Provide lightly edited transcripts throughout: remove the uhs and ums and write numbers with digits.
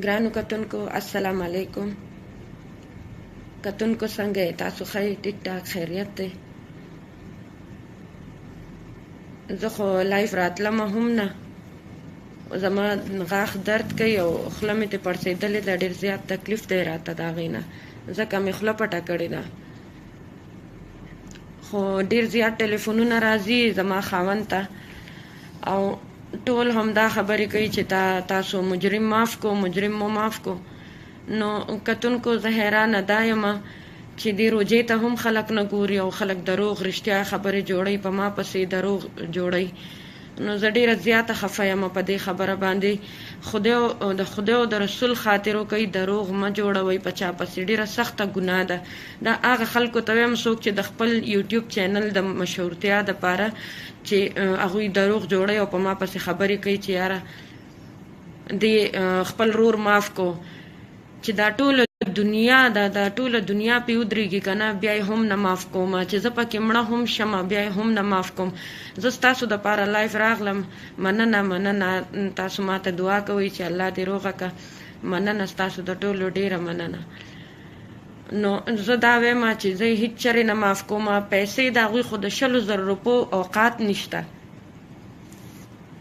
ګرانو کتونکو السلام علیکم. کتونکو څنګه تاسو؟ ښه ټیک ټاک خیریت دی؟ زه خو لایف راتلم هم نه، زما غاښ درد کوي او خوله مې ترې پړسېدلې ده، ډېر زیات تکلیف دی راته د هغې نه، ځکه مې خوله پټه کړې ده. خو ډېر زیات ټلیفونونه راځي زما خاوند ته او ټول همدا خبرې کوي چې تاسو مجرم معاف کو، مجرم مو معاف کو. نو کتونکو زه حیرانه دا یم چې دې روجې ته هم خلک نه ګوري او خلک دروغ رښتیا خبرې جوړوي، په ما پسې دروغ جوړوي. نو زه ډېره زیاته خفه یم په دې خبره باندې. د خدای او د رسول خاطر کوي، دروغ مه جوړوئ په چا پسې، ډېره سخته ګناه ده. دا هغه خلکو ته وایم څوک چې د خپل یوټیوب چینل د مشهورتیا دپاره چې هغوی دروغ جوړوي او په ما پسې خبرې کوي چې یاره دې خپل رور معاف کو، چې دا ټوله دنیا دا ټوله دنیا پې ودرېږي که نه، بیا یې هم نه معاف کوم، چې زه پکې مړه هم شم بیا یې هم نه معاف کوم. زه ستاسو دپاره لایف راغلم. مننه تاسو ماته دعا کوئ چې الله دې روغه که. مننه ستاسو د ټولو ډېره مننه. نو زه دا وایم چې زه یې هېڅ چرې نه معاف کوم. پیسې د هغوی خو د 100,000 روپو اوقات نشته،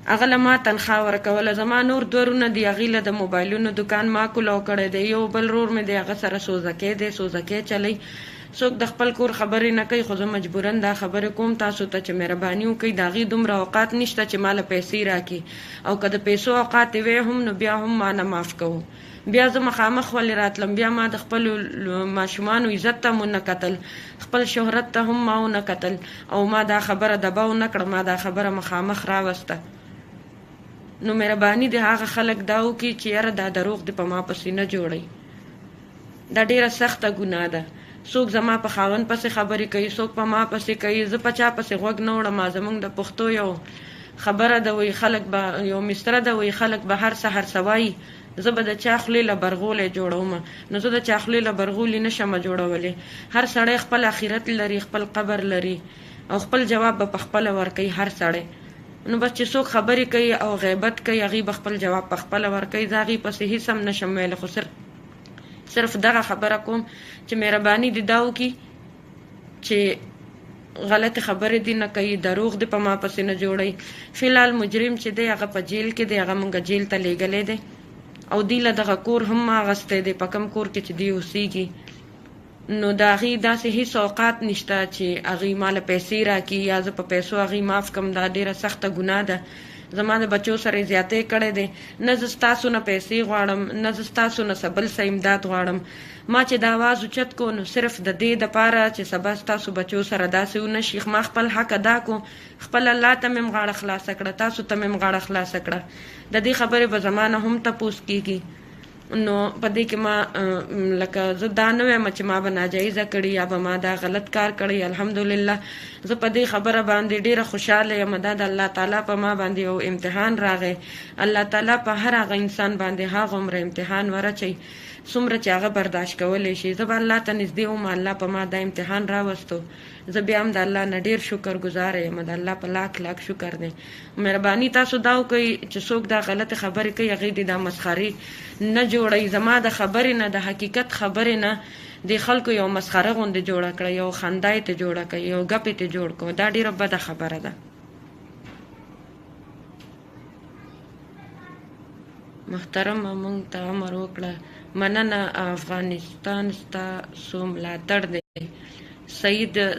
هغه له ما تنخواه ورکوله. زما نور 2 ورونه دي، هغې له د موبایلونو دکان ما کولو کړی دی. یو بل رور مې دی، هغه سره سوزکی دی، سوزکی چلی. څوک د خپل کور خبرې نه کوي، خو زه مجبورا دا خبرې کوم تاسو ته چې مهرباني وکړئ. د هغې دومره اوقات نشته چې ما له پیسې راکړي، او که د پیسو اوقات یې وی هم نو بیا هم ما نه معاف کوو. بیا زه مخامخ ولې راتلم؟ بیا ما د خپلو ماشومانو عزت ته مو نه کتل، خپل شهرت ته هم ما ونه کتل، او ما دا خبره دباو نه کړه، ما دا خبره مخامخ راوسته. نو مهرباني د هغه خلک دا وکړي چې یاره دا دروغ دې په ما پسې نه جوړئ. دا ډېره سخته ګناه ده. څوک زما په خاوند پسې خبرې کوي، څوک په ما پسې کوي، زه په چا پسې غوږ نه وړم. زموږ د پښتو یو خبره ده، وایي خلک به یو مستره ده، وایي خلک به هر سحر څه وایي، زه به د چا خولې له برغولی جوړوم. نو زه د چا خولې له برغولي نه شم جوړولی. هر سړی خپل آخرت لري، خپل قبر لري، او خپل جواب به په خپله ورکوي هر سړی. نو بس چې څوک خبرې کوي او غیبت کوي، هغې به خپل جواب په خپله ورکوي. زه هغې پسې هېڅ هم نشم ویلی، خو صرف دغه خبره کوم چې مهرباني دې دا وکړي چې غلطې خبرې دې نه کوي، دروغ دې په ما پسې نه جوړوي. فیلحال مجرم چې دی هغه په جیل کې دی، هغه مونږ جیل ته لیږلی دی، او دی له دغه کور هم ما اخیستی دی، په کوم کور کې چې دی اوسېږي. نو د هغې داسې هېڅ اوقات نشته چې هغې ما له پیسې راکړي یا زه په پیسو هغې معاف کړم. دا ډېره سخته ګناه ده. زما د بچو سره یې زیاتی کړی دی. نه زه ستاسو نه پیسې غواړم، نه زه ستاسو نه څه بل څه امداد غواړم. ما چې د آواز اوچت کو نو صرف د دې دپاره چې سبا ستاسو بچو سره داسې ونه شي. ما خپل حق ادا کو، خپل الله ته مې غاړه خلاصه کړه، تاسو ته مې غاړه خلاصه کړه. د دې خبرې به زما نه هم تپوس کېږي. نو په دې کې ما لکه زه دا نه وایم چې ما به ناجایزه کړي یا به ما دا غلط کار کړی. الحمدلله زه په دې خبره باندې ډېره خوشحاله یم. دا د الله تعالی په ما باندې یو امتحان راغی. الله تعالی په هر هغه انسان باندې هغه عمره امتحان ورچوي څومره چې هغه برداشت کولی شي. زه به الله ته نږدې وم، الله په ما دا امتحان راوستو. زه بیا هم د الله نه ډېر شکر ګزاره یم. د الله په لاک شکر دی. مهرباني تاسو دا وکړئ چې څوک دا غلطې خبرې کوي، هغې دې دا مسخرې نه جوړوي. زما د خبرې نه، د حقیقت خبرې نه د خلکو یو مسخره غوندې جوړه کړه، یو خندا یې ته جوړه کړه، یو ګپ یې ته جوړ کړه. دا ډېره بده خبره ده. محترمه مونږ ته امر وکړه. مننه. افغانستان ستاسو ملاتړ دی.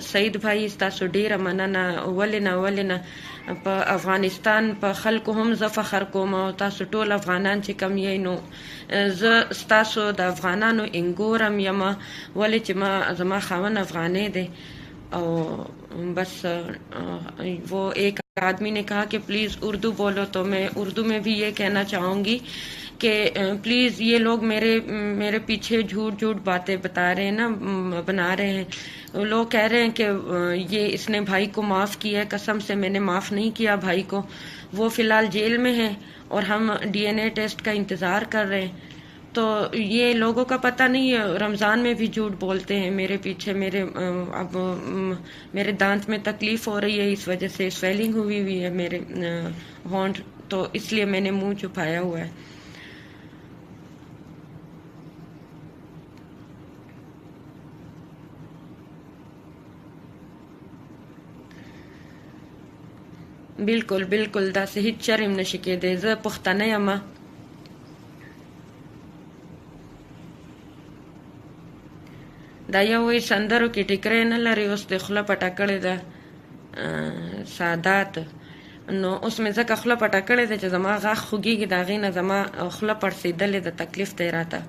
سعید بھائی ستاسو ډیره مننه. ولې نه په افغانستان په خلکو هم زه فخر کوم، او تاسو ټول افغانان چې کم یې نو زه ستاسو د افغانانو انګورم یم. ولې چې زما خاوند افغانی دی. او بس وہ ایک آدمی نے کہا کہ پلیز اردو بولو، تو میں اردو میں بھی یہ کہنا چاہوں گی کہ پلیز یہ لوگ میرے پیچھے جھوٹ باتیں بنا رہے ہیں. لوگ کہہ رہے ہیں کہ یہ اس نے بھائی کو معاف کیا ہے. قسم سے میں نے معاف نہیں کیا بھائی کو. وہ فی الحال جیل میں ہے اور ہم DNA ٹیسٹ کا انتظار کر رہے ہیں. تو یہ لوگوں کا پتہ نہیں ہے، رمضان میں بھی جھوٹ بولتے ہیں میرے پیچھے. میرے دانت میں تکلیف ہو رہی ہے، اس وجہ سے سویلنگ ہوئی ہے میرے ہونٹ، تو اس لیے میں نے منہ چھپایا ہوا ہے. بالکل بالکل داسې هیڅ چرم نشي کېدی. زه پښتنه یم. دا یو وی سندرو کې ټیکری نه لري، اوس د خوله پټه کړې ده سادات. نو اوس مې ځکه خوله پټه کړې ده چې زما غاښ خوږېږي، د هغې نه زما خوله پړسېدلې ده، تکلیف دی راته.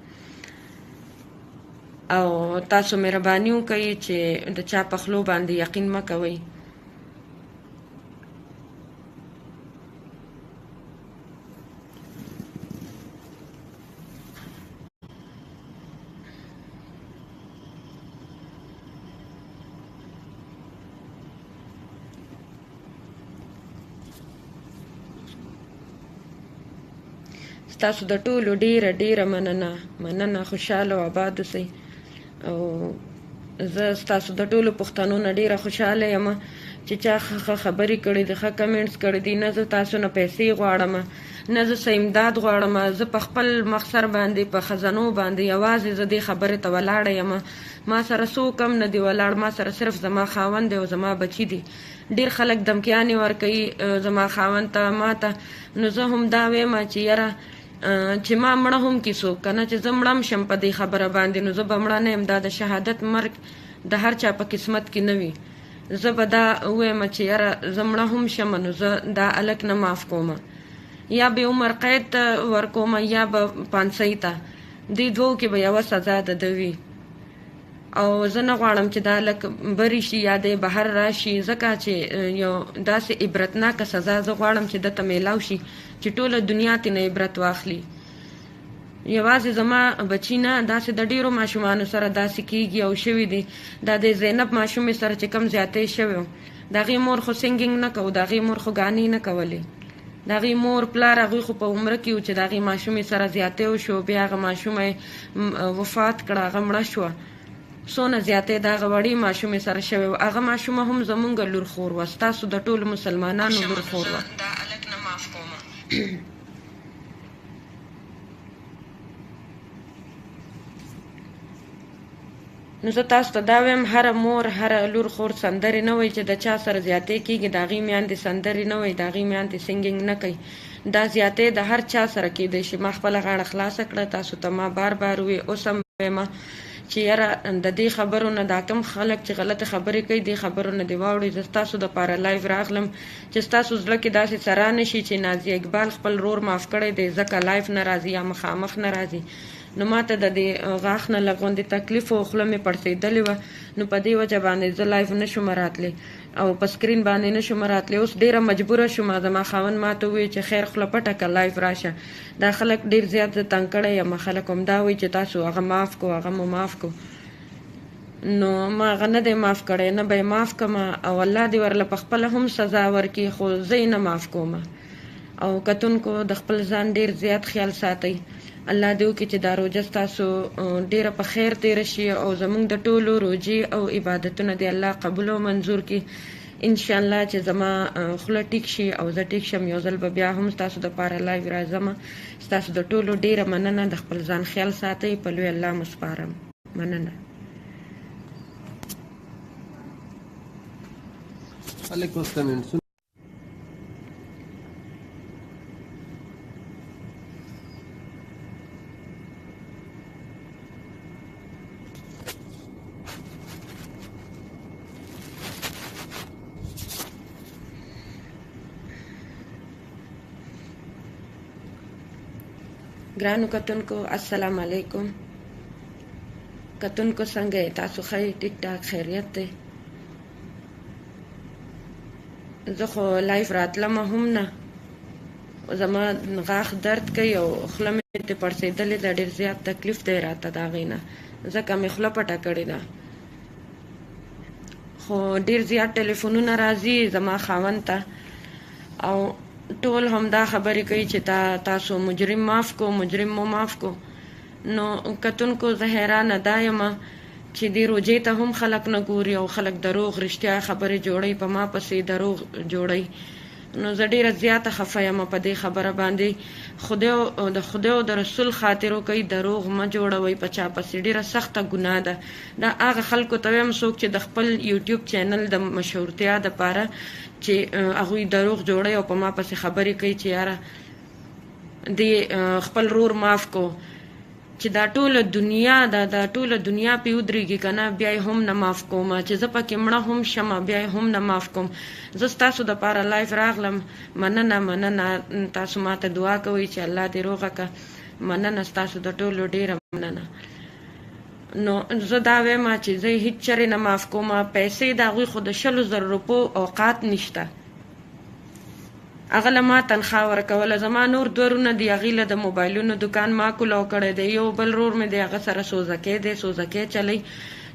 او تاسو مهرباني وکئ چې د چا په خولو باندې یقین مه کوئ. ستاسو د ټولو ډیره ډیره مننه. خوشحاله او آباد اوسئ. او زه ستاسو د ټولو پښتنو نه ډیره خوشحاله یم چې چا ښه خبرې کړي دي، ښه کمنټس کړي دي. نه زه تاسو نه پیسې غواړم، نه زه څه امداد غواړم. زه په خپل مخسر باندې، په خزانو باندې یوازې زه دې خبرې ته ولاړه یم. ما سره څوک هم نه دی ولاړ، ما سره صرف زما خاوند دی او زما بچي دي. ډیر خلک دمکیانې ورکوي زما خاوند ته، ما ته. نو زه هم دا وایم چې یاره چې ما مړه هم کې څوک که نه، چې زه مړه هم شم په دې خبره باندې، نو زه به مړه نه یم. دا د شهادت مرګ د هر چا په قسمت کې نه وي. زه به دا ووایم چې یاره زه مړه هم شم، نو زه دا هلک نه معاف کوم، یا به عمر قید ته ورکوم یا به پانسۍ ته. دې دوو کې به یوه سزا د ده وي. او زه نه غواړم چې دا هلک بری شي یا دی بهر راشي، ځکه چې یو داسې عبرتناکه سزا زه غواړم چې دته میلاو شي چې ټوله دنیا ترې نه عبرت واخلي. یوازې زما بچي نه، داسې د ډیرو ماشومانو سره داسې کیږي او شوي دي. دا د زینب ماشومې سره چې کم زیاتی شوی و، د هغې مور خو سینګینګ نه کوو، د هغې مور خو ګانې نه کولې. د هغې مور پلار هغوی خو په عمره کې و چې د هغې ماشومې سره زیاتی وشو، بیا هغه ماشومه وفات کړه، هغه مړه شوه. څونه زیاتی د هغه وړې ماشومې سره شوی و. هغه ماشومه هم زمونږ لور خور وه، ستاسو د ټولو مسلمانانو لور خور وه. نو زه تاسو ته دا وایم، هره مور هره لور خور سندرې نه وایي چې د چا سره زیاتی کېږي، د هغې میندې سندرې نه وایي، د هغې میندې سینګینګ نه کوي. دا زیاتی د هر چا سره کېدی شي. ما خپله غاړه خلاصه کړه، تاسو ته ما بار بار وی، اوس هم وایم چې یاره د دې خبرو نه دا کم خلک چې غلطه خبرې کوي، دې خبرو نه دې واوړئ. زه ستاسو دپاره لایو راغلم چې ستاسو زړه کې داسې سره نه شي چې نازیه اقبال خپل رور معاف کړی دی ځکه لایف نه راځي یا مخامخ نه راځي. نو ماته د دې غاښ نه لږ غوندې تکلیف و، خوله مې پړسېدلې وه، نو په دې وجه باندې زه لایف نه شوم راتلی او په سکرین باندې نه شوم راتلی. اوس ډېره مجبوره شوم، زما خاوند ماته ووایي چې خیر خوله پټه که لایف راشه. دا خلک ډېر زیات زه تنګ کړی یم، خلک هم دا وایي چې تاسو هغه معاف کو، هغه مو معاف کو. نو ما هغه نه دی معاف کړی، نه به یې معاف کړم او الله دې ورله په خپله هم سزا ورکړي، خو زه یې نه معاف کوم. او کتونکو د خپل ځان ډېر زیات خیال ساتئ. الله دې وکړي چې دا روژه ستاسو ډېره په خیر تېره شي او زموږ د ټولو روژې او عبادتونه دې الله قبول او منظور کړي. انشاءالله چې زما خوله ټیک شي او زه ټیک شم، یو ځل به بیا هم ستاسو دپاره لایو راځم. ستاسو د ټولو ډېره مننه. د خپل ځان خیال ساتئ، په لوی الله مو سپارم. مننه. علیکم السلام. ګرانو کتونکو السلام علیکم. کتونکو څنګه یې؟ تاسو ښه یې؟ ټیک ټاک خیریت دی؟ زه خو لایف راتلم هم نه، زما غاښ درد کوي او خوله مې ترې پړسېدلې ده، ډېر زیات تکلیف دی راته د هغې نه، ځکه مې خوله پټه کړې ده. خو ډېر زیات ټلیفونونه راځي زما خاوند ته او ټول هم دا خبرې کوي چې تاسو مجرم معاف کو، مجرم مو معاف کو. نو کتونکو زه حیرانه دا یم چې دې روجې ته هم خلک نه ګوري او خلک دروغ رښتیا خبرې جوړوي، په ما پسې دروغ جوړوي. نو زه ډیره زیاته خفه یم په دې خبره باندې. خدای او د رسول خاطر کوي، دروغ مه جوړوئ په چا پسې، ډیره سخته ګناه ده. دا هغه خلکو ته وایم څوک چې د خپل یوټیوب چینل د مشهورتیا دپاره چې هغوی دروغ جوړوي او په ما پسې خبرې کوي چې یاره دې خپل رور معاف کو، چې دا ټوله دنیا دا ټوله دنیا پې ودرېږي که نه، بیا یې هم نه معاف کوم، چې زه پکې مړه هم شم بیا یې هم نه معاف کوم. زه ستاسو دپاره لایف راغلم، مننه تاسو ما ته دعا کوئ چې الله دې روغه که، مننه ستاسو د ټولو ډېره مننه. نو زه دا وایم چې زه هیڅ چرې نه معاف کوم. پیسې د هغوی خو د 100,000 روپو اوقات نشته، هغه له ما تنخواه ورکوله. زما نور 2 ورونه دي، هغې له د موبایلونو دکان ما کولاو کړی دی. یو بل ورور مې دی، هغه سره سوزکی دی، سوزکی چلی.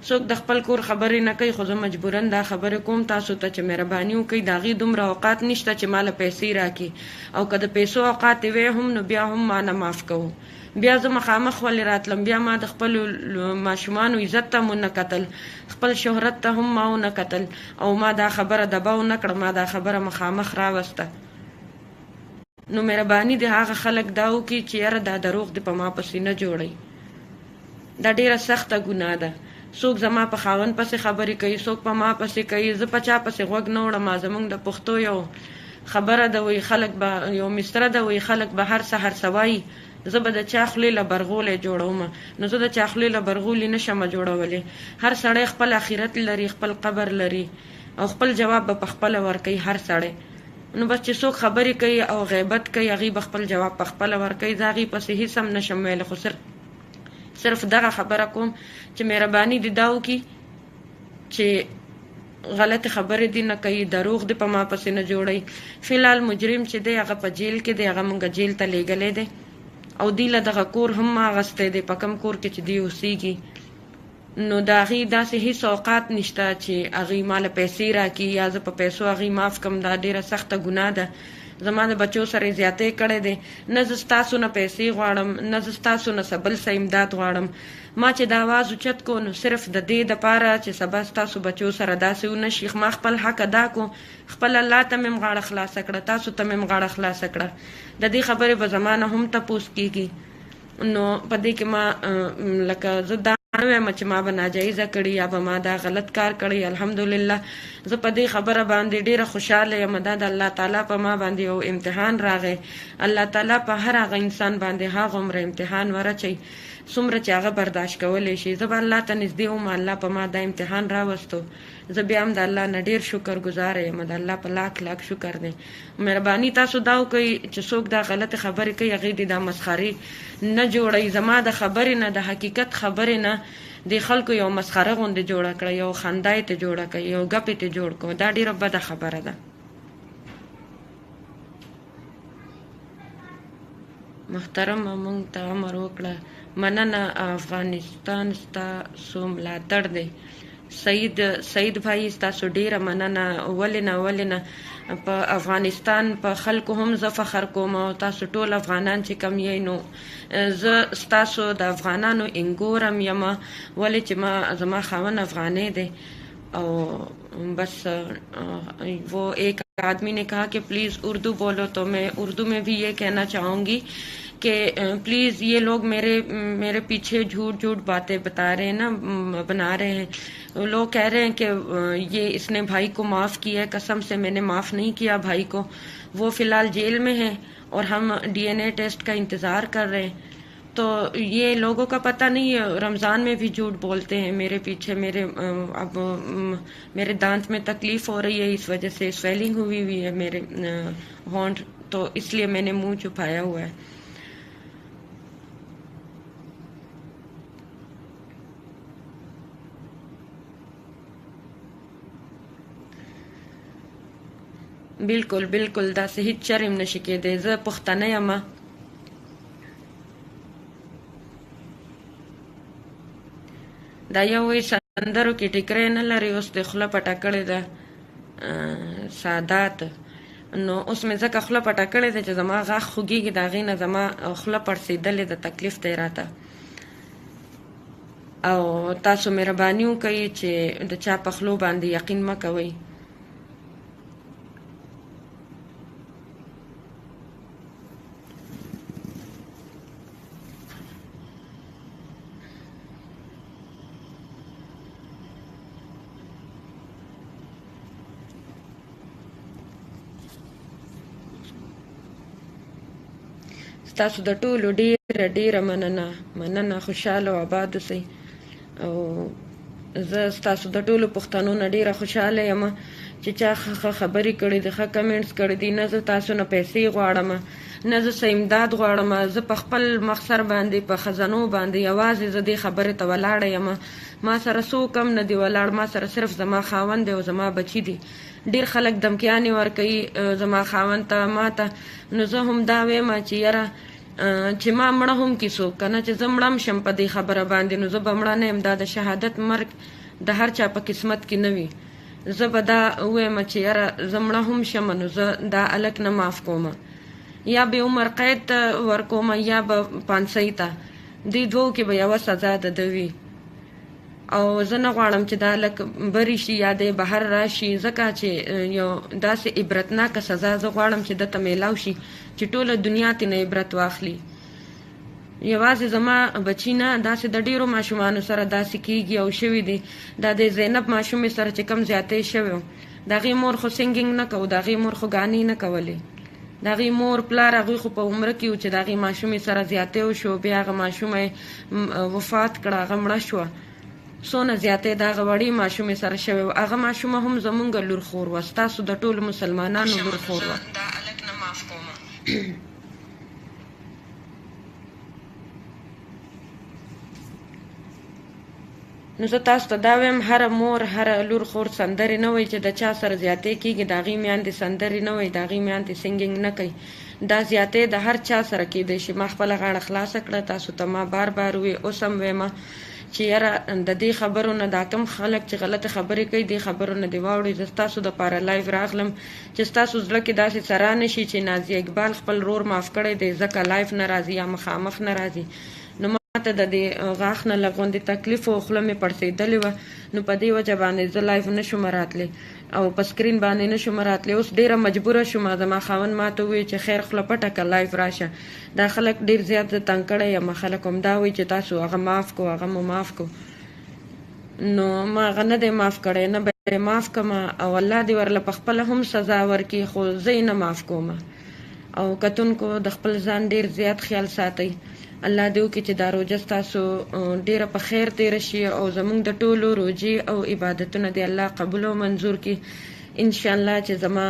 څوک د خپل کور خبرې نه کوي، خو زه مجبورا دا خبرې کوم تاسو ته چې مهرباني وکړئ. د هغې دومره اوقات نشته چې ما له پیسې راکړي، او که د پیسو اوقات یې وی هم نو بیا هم ما نه معاف کوو. بیا زه مخامخ ولې راتلم، بیا ما د خپلو ماشومانو عزت ته مو نه کتل، خپل شهرت ته هم ما ونه کتل، او ما دا خبره دباو نه کړه، ما دا خبره مخامخ راوسته. نو مهرباني د هغه خلک دا وکړي چې یاره دا دروغ د په ما پسې نه جوړئ. دا ډیره سخته ګناه ده. څوک زما په خاوند پسې خبرې کوي، څوک په ما پسې کوي، زه په چا پسې غوږ نه وړم. زموږ د پښتو یو خبره ده، وایي خلک به یو مصره ده، وایي خلک به هر سحر څه وایي، زه به د چا خولې له برغولی جوړوم. نو زه د چا خولې له برغولي نه شمه جوړولی. هر سړی خپل آخرت لري، خپل قبر لري، او خپل جواب به په خپله ورکوي هر سړی. نو بس چې څوک خبرې کوي او غیبت کوي، هغې به خپل جواب په خپله ورکوي. زه هغې پسې هېڅ هم نشم ویلی، خو صرف دغه خبره کوم چې مهرباني دې دا وکړي چې غلط خبرې دې نه کوي، دروغ دې په ما پسې نه جوړوي. فی الحال مجرم چې دی هغه په جیل کې دی، هغه مونږ جیل ته لیږلی دی، او دی له دغه کور هم ما اغستی دی، په کوم کور کې چې دی اوسیږي. نو د هغې داسې هېڅ اوقات نشته چې هغې ما له پیسې راکړي یا زه په پیسو هغې معاف کړم. دا ډېره سخته ګناه ده. زما د بچو سره زیاتی کړی دی. نه زه ستاسو نه پیسې غواړم، نه زه ستاسو نه څه بل څه امداد غواړم. ما چې د آواز اوچت کو نو صرف د دې دپاره چې سبا ستاسو بچو سره داسې ونه شي. ما خپل حق ادا کو، خپل الله ته مې غاړه خلاصه کړه، تاسو ته مې غاړه خلاصه کړه. د دې خبرې به زما نه هم تپوس کېږي. نو په دې کې ما لکه زه دا نه وایم چې ما به ناجایزه کړي یا به ما دا غلط کار کړی. الحمدلله زه په دې خبره باندې ډیره خوشحاله یم. دا د الله تعالی په ما باندې یو امتحان راغی. الله تعالی په هر هغه انسان باندې هغومره امتحان ورچوي څومره چې هغه برداشت کولی شي. زه به الله ته نږدې وم، الله په ما دا امتحان راوستو. زه بیا هم د الله نه ډېر شکر ګزاره یم. د الله په لاک شکر دی. مهرباني تاسو دا وکړئ چې څوک دا غلطې خبرې کوي، هغې دې دا مسخرې نه جوړوي. زما د خبرې نه، د حقیقت خبرې نه د خلکو یو مسخره غوندې جوړه کړه، یو خندا یې ته جوړه کړه، یو ګپ یې ته جوړ کړو. دا ډېره بده خبره ده. محترمه مونږ ته امر وکړه. مننه. افغانستان ستاسو ملاتړ دی. سعید بھائی ستاسو ډیره مننه. ولې نه په افغانستان په خلکو هم زه فخر کوم، او تاسو ټول افغانان چې کم یې نو زه ستاسو د افغانانو انګورم یم. ولې چې زما خاوند افغانی دی. او بس وہ ایک آدمی نے کہا کہ پلیز اردو بولو، تو میں اردو میں بھی یہ کہنا چاہوں گی کہ پلیز یہ لوگ میرے پیچھے جھوٹ باتیں بتا رہے ہیں نا، بنا رہے ہیں. لوگ کہہ رہے ہیں کہ یہ اس نے بھائی کو معاف کیا ہے. قسم سے میں نے معاف نہیں کیا بھائی کو. وہ فی الحال جیل میں ہے اور ہم DNA ٹیسٹ کا انتظار کر رہے ہیں. تو یہ لوگوں کا پتہ نہیں ہے، رمضان میں بھی جھوٹ بولتے ہیں میرے پیچھے. اب میرے دانت میں تکلیف ہو رہی ہے، اس وجہ سے سویلنگ ہوئی ہے میرے ہونٹ، تو اس لیے میں نے منہ چھپایا ہوا ہے. بالکل داسې هیڅ چرم نشي کېدی. زه پښتنه یم. دا یو وی سندرو کې ټیکری نه لري، اوس د خوله پټه کړې ده سادات. نو اوس مې ځکه خوله پټه کړې ده چې زما غاښ خوږېږي، د هغې نه زما خوله پړسېدلې ده، تکلیف دی راته. او تاسو مهرباني وکئ چې د چا په خولو باندې یقین مه کوئ. ستاسو د ټولو ډیره مننه خوشاله او آباد اوسئ. او زه ستاسو د ټولو پښتنو نه ډیره خوشاله یم چې چا ښه خبرې کړي دي، ښه کمنټس کړي دي. نه زه تاسو نه پیسې غواړم، نه زه څه امداد غواړم. زه په خپل مخسر باندې په خزانو باندې یوازې زه دې خبرې ته ولاړه یم. ما سره څوک هم نه دی ولاړ، ما سره صرف زما خاوند دی او زما بچي دي. ډیر خلک دمکیانې ورکوي زما خاوند ته، ما ته. نو زه هم دا وایم چې یاره چې ما مړه هم کې څوک که نه چې زه مړه هم شم په دې خبره باندې، نو زه به مړه نه یم. دا د شهادت مرګ د هر چا په قسمت کې نه وي. زه به دا ووایم چې یاره زه مړه هم شم، نو زه دا هلک نه معاف کوم، یا به عمر قید ته ورکوم یا به پانسۍ ته. دې دوو کې به یوه سزا د ده وي. او زه نه غواړم چې دا هلک بری شي یا دی بهر راشي، ځکه چې یو داسې عبرتناکه سزا زه غواړم چې دته میلاو شي چې ټوله دنیا ترې نه عبرت واخلي. یوازې زما بچی نه، داسې د ډیرو ماشومانو سره داسې کیږي او شوي دي. دا د زینب ماشومې سره چې کم زیاتی شوی و، د هغې مور خو سنګینګ نه کوو، د هغې مور خو ګانې نه کولې. د هغې مور پلار هغوی خو په عمره کې و چې د هغې ماشومې سره زیاتی وشو، بیا هغه ماشومه وفات کړه، هغه مړه شوه. څونه زیاتی د هغه وړې ماشومې سره شوی و. هغه ماشومه هم زمونږ لور خور وه، ستاسو د ټولو مسلمانانو لور خور وه. نو زه تاسو ته دا وایم، هره مور هره لور خور سندرې نه وایي چې د چا سره زیاتی کېږي د هغې میندې سندرې نه وایي، د هغې میندې سنګینګ نه کوي. دا زیاتی د هر چا سره کېدی شي. ما خپله غاړه خلاصه کړه، تاسو ته ما بار وی اوس هم وایم چې یاره د دې خبرو نه دا کم خلک چې غلطه خبرې کوي دې خبرو نه دې واوړئ. زه ستاسو دپاره لایف راغلم چې ستاسو زړه کې داسې څرا نه شي چې نازیه اقبال خپل رور معاف کړی دی ځکه لایف نه راځي یا مخامخ نه راځي. نو ماته د دې غاښ نه لږ غوندې تکلیف و، خوله مې پړسېدلې وه، نو په دې وجه باندې زه لایف نه شوم راتلی او په سکرین باندې نه شوم راتلی. اوس ډېره مجبوره شوم، زما خاوند ماته ووایي چې خیر خوله پټه که لایف راشه. دا خلک ډېر زیات زه تنګ کړی یم. خلک هم دا وایي چې تاسو هغه معاف کو، هغه مو معاف کو. نو ما هغه نه دی معاف کړی، نه به یې معاف کړم او الله دې ورله په خپله هم سزا ورکړي، خو زه یې نه معاف کوم. او کتونکو د خپل ځان ډېر زیات خیال ساتئ. الله دې وکړي چې دا روژه ستاسو ډېره په خیر تېره شي او زموږ د ټولو روژې او عبادتونه دې الله قبول او منظور کړي. انشاءالله چې زما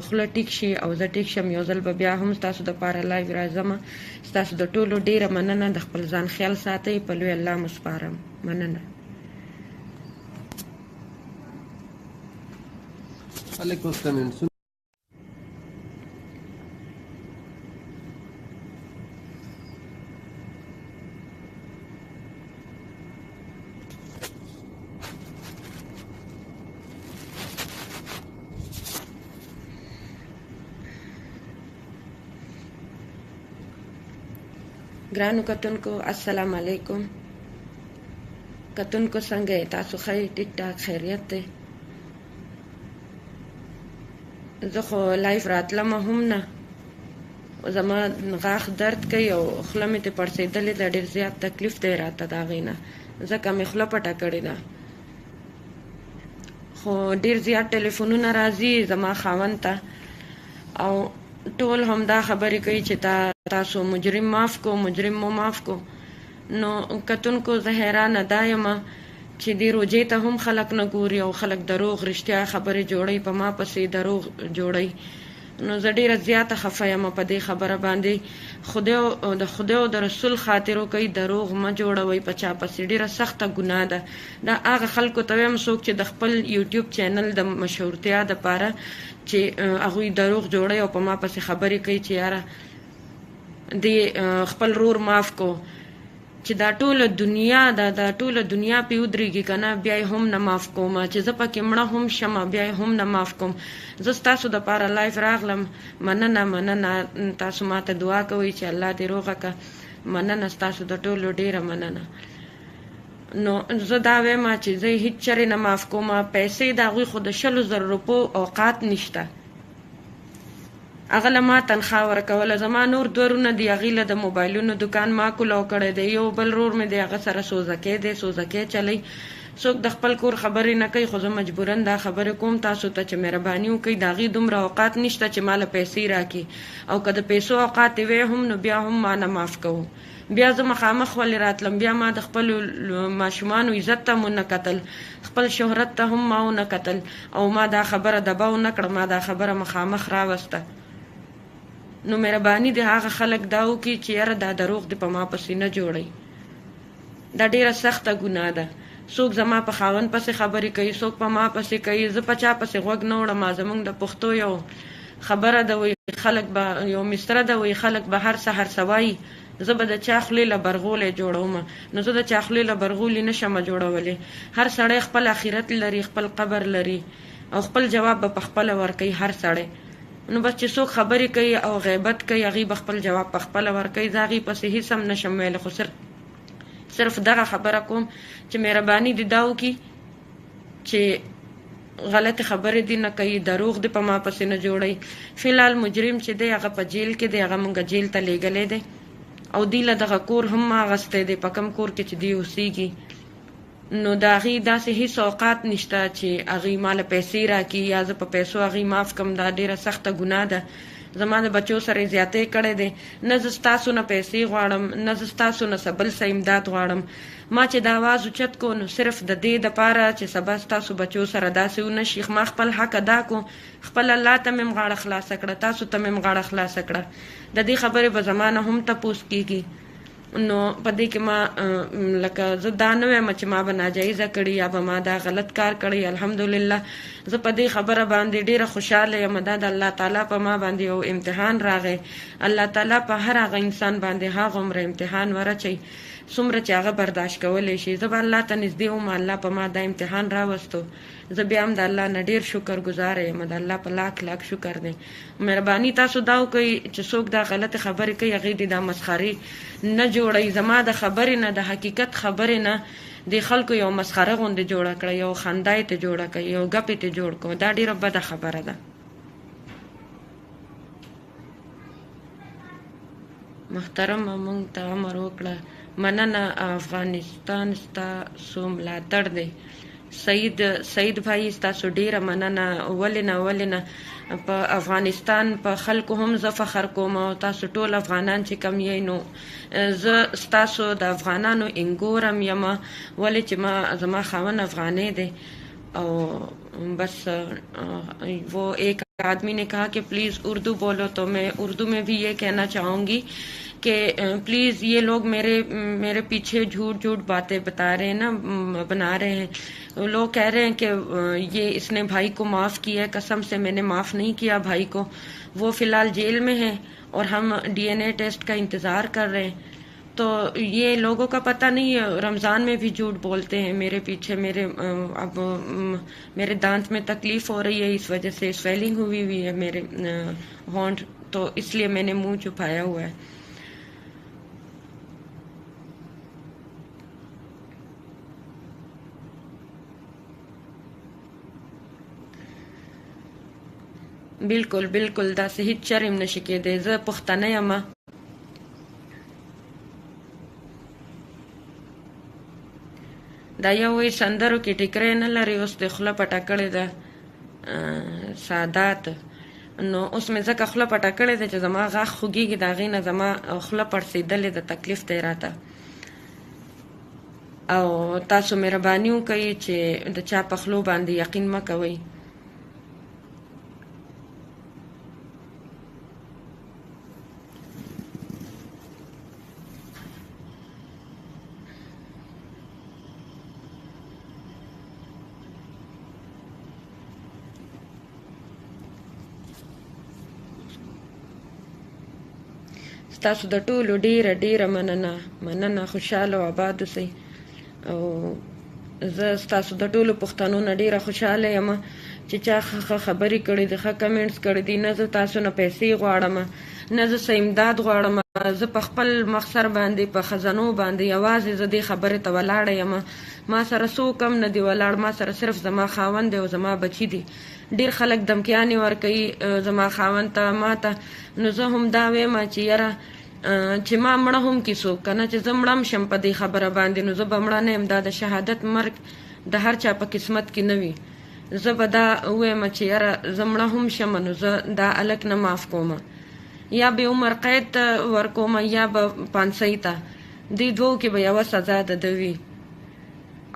خوله ټیک شي او زه ټیک شم، یو ځل به بیا هم ستاسو دپاره لایو راځم. ستاسو د ټولو ډېره مننه. د خپل ځان خیال ساتئ، په لوی الله مو سپارم. مننه. علیکم السلام. ګرانو کتونکو السلام علیکم. کتونکو څنګه یې؟ تاسو ښه یې؟ ټیک ټاک خیریت دی؟ زه خو لایف راتلم هم نه، زما غاښ درد کوي او خوله مې ترې پړسېدلې ده، ډېر زیات تکلیف دی راته د هغې نه، ځکه مې خوله پټه کړې ده. خو ډېر زیات ټلیفونونه راځي زما خاوند ته او ټول همدا خبرې کوي چې تاسو مجرم معاف کو، مجرم مو معاف کو. نو کتونکو زه حیرانه دا یم چې دې روژې ته هم خلک نه ګوري او خلک دروغ رښتیا خبرې جوړوي، په ما پسې دروغ جوړوي. نو زه ډېره زیاته خفه یم په دې خبره باندې. د خدای او د رسول خاطر وکړئ، دروغ مه جوړوئ په چا پسې، ډېره سخته ګناه ده. دا هغه خلکو ته وایم څوک چې د خپل یوټیوب چینل د مشهورتیا دپاره چې هغوی دروغ جوړوي او په ما پسې خبرې کوي چې یاره دې خپل رور معاف کو، چې دا ټوله دنیا دا ټوله دنیا پې ودرېږي که نه، بیا یې هم نه معاف کوم، چې زه پکې مړه هم شم بیا یې هم نه معاف کوم. زه ستاسو دپاره لایف راغلم. مننه. تاسو ماته دعا کوئ چې الله دې روغه که. مننه ستاسو د ټولو ډېره مننه. نو زه دا وایم چې زه یې هېڅ چرې نه معاف کوم. پیسې د هغوی خو د 100,000 روپو اوقات نشته، هغه له ما تنخواه ورکوله. زما نور 2 ورونه دي، هغې له د موبایلونو دکان ما کولاو کړی دی. یو بل رور مې دی، هغه سره سوزکی دی، سوزکی چلی. څوک د خپل کور خبرې نه کوي، خو زه مجبورن دا خبرې کوم تاسو ته چې مهرباني وکړئ، د هغې دومره اوقات نشته چې ماله پیسې راکړي، او که د پیسو اوقات وی هم نو بیا هم ما نه معاف کوو. بیا زه مخامخ ولې راتلم، بیا ما د خپلو ماشومانو عزت ته مو نه کتل، خپل شهرت ته هم ما ونه کتل، او ما دا خبره دباو نه کړه، ما دا خبره مخامخ راوسته. نو مهرباني د هغه خلک دا وکړي چې یاره دا دروغ دې په ما پسې نه جوړئ. دا ډیره سخته ګناه ده. څوک زما په خاوند پسې خبرې کوي، څوک په ما پسې کوي، زه په چا پسې غوږ نه وړم. زموږ د پښتو یو خبره ده، وایي خلک به یو مصره ده، وایي خلک به هر څه هر څه وایي، زه به د چا خولې له برغولی جوړوم. نو زه د چا خولې له برغولي نشم جوړولی. هر سړی خپل آخرت لري، خپل قبر لري، او خپل جواب به په خپله ورکوي هر سړی. نو بس چې څوک خبرې کوي او غیبت کوي، هغې به خپل جواب په خپله ورکوي. زه هغې پسې هېڅ هم نشم ویلی، خو صرف دغه خبره کوم چې مهرباني دې دا وکړي چې غلط خبرې دې نه کوي، دروغ دې په ما پسې نه جوړئ. فی الحال مجرم چې دی هغه په جیل کې دی، هغه مونږ جیل ته لیږلی دی، او دی له دغه کور هم ما اغستی دی، په کوم کور کې چې دی اوسیږي. نو د هغې داسې هېڅ اوقات نشته چې هغې ماله پیسې راکړي یا زه په پیسو هغې معاف کړم. دا ډېره سخته ګناه ده. زما د بچو سره یې زیاتی کړی دی. نه زه ستاسو نه پیسې غواړم، نه زه ستاسو نه څه بل څه امداد غواړم. ما چې د آواز اوچت کو نو صرف د دې دپاره چې سبا ستاسو بچو سره داسې ونه شي. ما خپل حق ادا کو، خپل الله ته مې غاړه خلاصه کړه، تاسو ته مې غاړه خلاصه کړه. د دې خبرې به زما نه هم تپوس کېږي. نو په دې کې ما لکه زه دا نه وایم چې ما به ناجایزه کړي یا به ما دا غلط کار کړی. الحمدلله زه په دې خبره باندې ډیره خوشحاله یم. دا د الله تعالی په ما باندې یو امتحان راغی. الله تعالی په هر هغه انسان باندې هغه عمره امتحان ورچي څومره چې هغه برداشت کولی شي. زه به الله ته نږدې وم، الله په ما دا امتحان راوستو. زه بیا هم د الله نه ډېر شکر ګزاره یم. د الله په لاک لاک شکر دی. مهرباني تاسو دا وکړئ چې څوک دا غلطې خبرې کوي هغې دې دا مسخرې نه جوړئ. زما د خبرې نه، د حقیقت خبرې نه د خلکو یو مسخره غوندې جوړه کړه، یو خندا یې ته جوړه کړه، یو ګپ یې ته جوړ کړه. دا ډېره بده خبره ده. محترمه مونږ ته امر وکړه. مننه. افغانستان ستاسو ملاتړ دی. سعید بھائی ستاسو ډیره مننه. ولې نه په افغانستان په خلکو هم زه فخر کوم، او تاسو ټول افغانان چې کم یې نو زه ستاسو د افغانانو انګورم یم. ولې چې زما خاوند افغانی دی. او بس وہ ایک آدمی نے کہا کہ پلیز اردو بولو، تو میں اردو میں بھی یہ کہنا چاہوں گی کہ پلیز یہ لوگ میرے پیچھے جھوٹ باتیں بتا رہے ہیں نا، بنا رہے ہیں. لوگ کہہ رہے ہیں کہ یہ اس نے بھائی کو معاف کیا ہے. قسم سے میں نے معاف نہیں کیا بھائی کو. وہ فی الحال جیل میں ہیں اور ہم DNA ٹیسٹ کا انتظار کر رہے ہیں. تو یہ لوگوں کا پتہ نہیں ہے، رمضان میں بھی جھوٹ بولتے ہیں میرے پیچھے. اب میرے دانت میں تکلیف ہو رہی ہے، اس وجہ سے سویلنگ ہوئی ہے میرے ہونٹ، تو اس لیے میں نے منہ چھپایا ہوا ہے. بالکل داسې هیڅ شرم نشي کېدی. زه پښتنه یم. دا یو وی سندرو کې ټیکری نه لري، اوس د خوله پټه کړې ده سادات. نو اوس مې ځکه خوله پټه کړې ده چې زما غاښ خوږېږي، د هغې نه زما خوله پړسېدلې ده، تکلیف دی راته. او تاسو مهرباني وکئ چې د چا په خولو باندې یقین مه کوئ. ستاسو د ټولو ډیره مننه. خوشحاله او آباد اوسئ. او زه ستاسو د ټولو پښتنو نه ډیره خوشحاله یم چې چا ښه خبرې کړي دي، ښه کمنټس کړي دي. نه زه تاسو نه پیسې غواړم، نه زه څه امداد غواړم. زه په خپل مخسر باندې، په خزانو باندې یوازې زه دې خبرې ته ولاړه یم. ما سره څوک هم نه دی ولاړ، ما سره صرف زما خاوند دی او زما بچي دي. ډیر خلک دمکیانې ورکوي زما خاوند ته، ما ته. نو زه هم دا وایم چې یاره چې ما مړه هم کې څوک که نه، چې زه مړه هم شم په دې خبره باندې، نو زه به مړه نه یم. دا د شهادت مرګ د هر چا په قسمت کې نه وي. زه به دا ووایم چې یاره زه مړه هم شم نو زه دا هلک نه معاف کوم، یا به عمر قید ته ورکوم یا به پانسۍ ته، دې دوو کې به یوه سزا د ده وي.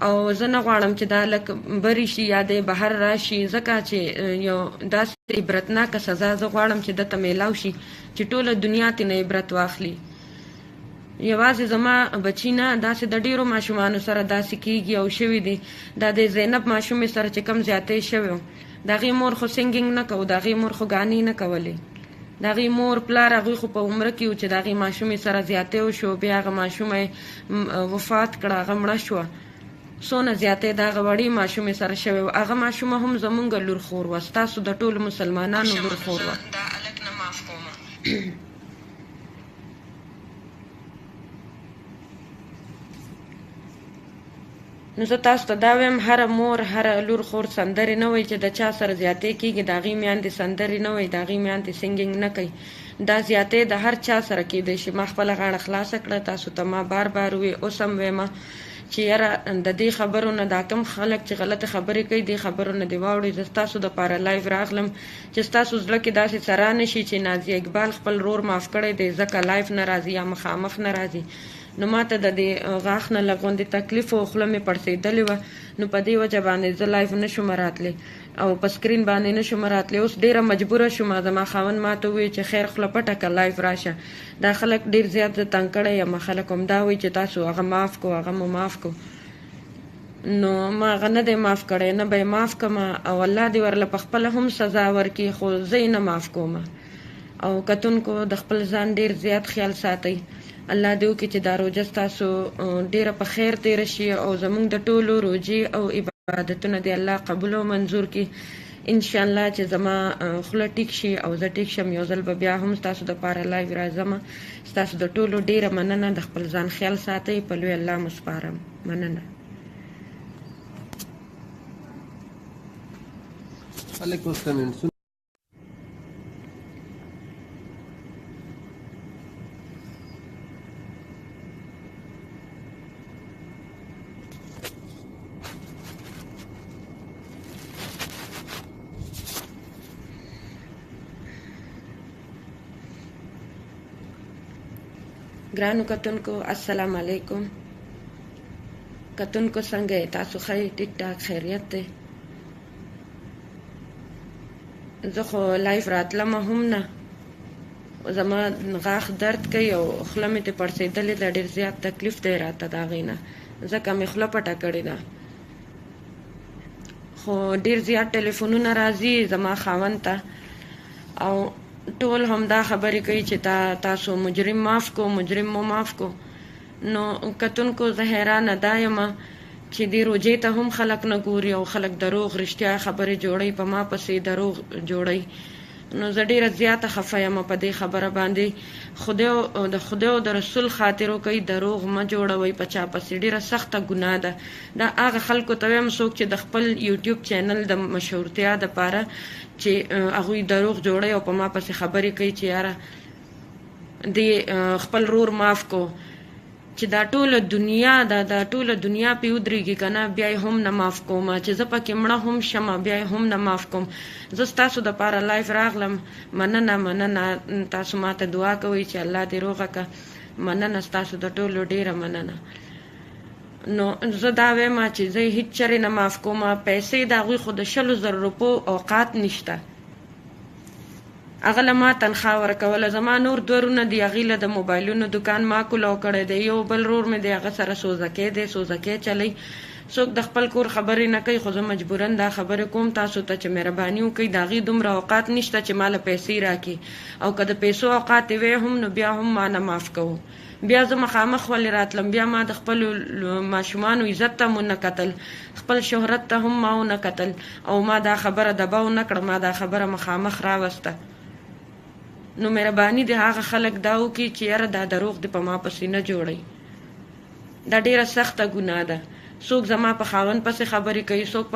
او زه نه غواړم چې دا هلک بری شي یا دی بهر راشي، ځکه چې یو داسې عبرتناکه سزا زه غواړم چې ده ته میلاو شي چې ټوله دنیا ترې نه عبرت واخلي. یوازې زما بچي نه، داسې د ډېرو ماشومانو سره داسې کېږي او شوي دي. دا د زینب ماشومې سره چې کم زیاتی شوی و، د هغې مور خو سینګینګ نه کوو، د هغې مور خو ګانې نه کولې، د هغې مور پلار هغوی خو په عمره کې و چې د هغې ماشومې سره زیاتی وشو، بیا هغه ماشومه وفات کړه، هغه مړه شوه. څونه زیاتی د هغه وړې ماشومې سره شوی و. هغه ماشومه هم زمونږ لور خور وه، ستاسو د ټولو مسلمانانو لور خور وه. نو زه تاسو ته دا وایم، هره مور هره لور خور سندرې نه وایي چې د چا سره زیاتی کېږي د هغې میندې سندرې نه وایي، د هغې میندې سینګینګ نه کوي. دا زیاتی د هر چا سره کېدی شي. ما خپله غاړه خلاصه کړه، تاسو ته ما بار بار وی، اوس هم وایم چې یاره د دې خبرو نه دا کم خلک چې غلطه خبرې کوي دې خبرو نه دې واوړئ. زه ستاسو دپاره لایف راغلم چې ستاسو زړه کې داسې څرا نه شي چې نازیه اقبال خپل رور معاف کړی دی ځکه لایف نه راځي یا مخامخ نه راځي. نو ما ته د دې غاښ نه لږ غوندې تکلیف و، خوله مې پړسېدلې وه، نو په دې وجه باندې زه لایف نه شوم راتلی او په سکرین باندې نه شوم راتلی. اوس ډېره مجبوره شوم، زما خاوند ما ته ووایي چې خیر خوله پټه که لایف راشه. دا خلک ډېر زیات زه تنګ کړی یم، خلک هم دا وایي چې تاسو هغه معاف کو، هغه مو معاف کو. نو ما هغه نه دی معاف کړی، نه به یې معاف کړم او الله دې ورله په خپله هم سزا ورکړي، خو زه یې نه معاف کوم. او کتونکو د خپل ځان ډېر زیات خیال ساتئ. الله دې وکړي چې دا روژه ستاسو ډېره په خیر تېره شي او زموږ د ټولو روژې او عبادتونه دې الله قبول او منظور کړي. انشاءالله چې زما خوله ټیک شي او زه ټیک شم، یو ځل به بیا هم ستاسو دپاره لایو راځم. ستاسو د ټولو ډېره مننه. د خپل ځان خیال ساتئ، په لوی الله مو سپارم. مننه. علیکم السلام. ګرانو کتونکو السلام علیکم. کتونکو څنګه یې؟ تاسو ښه یې؟ ټیک ټاک خیریت دی؟ زه خو لایف راتلم هم نه، زما غاښ درد کوي او خوله مې ترې پړسېدلې ده، ډېر زیات تکلیف دی راته د هغې نه، ځکه مې خوله پټه کړې ده. خو ډېر زیات ټلیفونونه راځي زما خاوند ته او ټول هم دا خبرې کوي چې تاسو مجرم معاف کو، مجرم مو معاف کو. نو کتونکو زه حیرانه دا یم چې دې روژې ته هم خلک نه ګوري او خلک دروغ رښتیا خبرې جوړوي، په ما پسې دروغ جوړوي. نو زه ډېره زیاته خفه یم په دې خبره باندې. د خدای او د رسول خاطر وکړئ، دروغ مه جوړوئ په چا پسې، ډېره سخته ګناه ده. دا هغه خلکو ته وایم څوک چې د خپل یوټیوب چینل د مشهورتیا دپاره چې هغوی دروغ جوړوي او په ما پسې خبرې کوي چې یاره دې خپل رور معاف کو، چې دا ټوله دنیا دا ټوله دنیا پې ودرېږي که نه، بیا یې هم نه معاف کوم، چې زه پکې مړه هم شم بیا یې هم نه معاف کوم. زه ستاسو دپاره لایف راغلم. مننه. تاسو ما ته دعا کوئ چې الله دې روغه که. مننه ستاسو د ټولو ډېره مننه. نو زه دا وایم چې زه یې هېڅ چرې نه معاف کوم. پیسې د هغوی خو د 100,000 روپو اوقات نشته، هغه له ما تنخواه ورکوله. زما نور 2 ورونه دي، هغې له د موبایلونو دکان ما کولو کړی دی. یو بل رور مې دی، هغه سره سوزکی دی، سوزکی چلی. څوک د خپل کور خبرې نه کوي، خو زه مجبوراً دا خبرې کوم تاسو ته چې مهرباني وکړئ. د هغې دومره اوقات نشته چې ما له پیسې راکړي، او که د پیسو اوقات یې وی هم نو بیا هم ما نه معاف کوو. بیا زه مخامخ ولې راتلم، بیا ما د خپلو ماشومانو عزت ته مو نه کتل، خپل شهرت ته هم ما ونه کتل، او ما دا خبره دباو نه کړه، ما دا خبره مخامخ راوسته. نو مهرباني د هغه خلک دا وکړي چې یاره دا دروغ دې په ما پسې نه جوړئ. دا ډېره سخته ګناه ده. څوک زما په خاوند پسې خبرې کوي، څوک